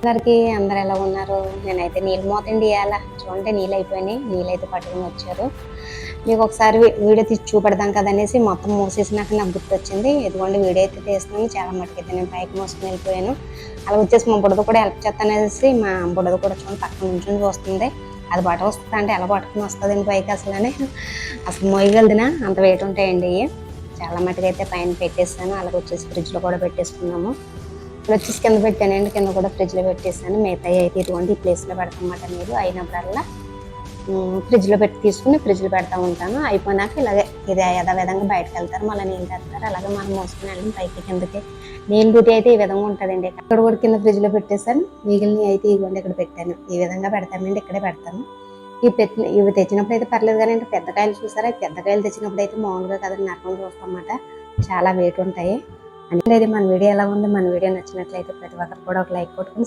అందరు ఎలా ఉన్నారు? నేనైతే నీళ్ళు మోతండి ఇవాళ చూడండి, నీళ్ళు అయిపోయినాయి. నీళ్ళు అయితే పట్టుకుని వచ్చారు. మీకు ఒకసారి వీడియో తీసి చూపెడదాం కదనేసి మొత్తం మూసేసినాక నాకు గుర్తొచ్చింది. ఇదిగోండి వీడియో అయితే తీస్తున్నాను. చాలా మట్టుకైతే నేను పైకి మోసుకుని వెళ్ళిపోయాను. అలా వచ్చేసి మా బుడద కూడా హెల్ప్ చేస్తానేసి మా బుడద కూడా చూడండి పక్కన నుంచుని చూస్తుంది. అది బట్ట వస్తుంది అంటే ఎలా పట్టుకుని వస్తుందండి పైకి అసలు మోయగలదినా అంత వెయిట్ ఉంటాయండి. చాలా మట్టుకైతే పైన పెట్టేస్తాను. అలాగే వచ్చేసి ఫ్రిడ్జ్లో కూడా పెట్టేసుకున్నాము. ఇప్పుడు వచ్చేసి కింద పెట్టానండి, కింద కూడా ఫ్రిడ్జ్లో పెట్టేసాను. మిగతా అయితే ఇటువంటి ఈ ప్లేస్లో పెడతామన్నమాట. నీరు అయినప్పుడల్లా ఫ్రిడ్జ్లో పెట్టి తీసుకుని ఫ్రిడ్జ్లో పెడతా ఉంటాను. అయిపోయినాక ఇలాగే ఇది యథావిధంగా బయటకు వెళ్తారు, మళ్ళీ నీళ్ళు తెస్తారు. అలాగే మనం మోసుకుని వెళ్ళి పైకి కిందకి నీళ్ళు డ్యూటీ అయితే ఈ విధంగా ఉంటుందండి. అక్కడ కూడా కింద ఫ్రిడ్జ్లో పెట్టేసాను. మిగిలిన అయితే ఇవ్వండి ఇక్కడ పెట్టాను. ఈ విధంగా పెడతానండి, ఇక్కడే పెడతాను. ఇవి తెచ్చినప్పుడు అయితే పర్లేదు, కానీ అంటే పెద్ద కాయలు చూసారా, పెద్ద కాయలు తెచ్చినప్పుడు అయితే మామూలుగా కదండి నరకం చూస్తామన్నమాట. చాలా వెయిట్ ఉంటాయి. అంటే ఇది మన వీడియో ఎలా ఉంది, మన వీడియో నచ్చినట్లయితే ప్రతి ఒక్కరు కూడా ఒక లైక్ కొట్టుకుని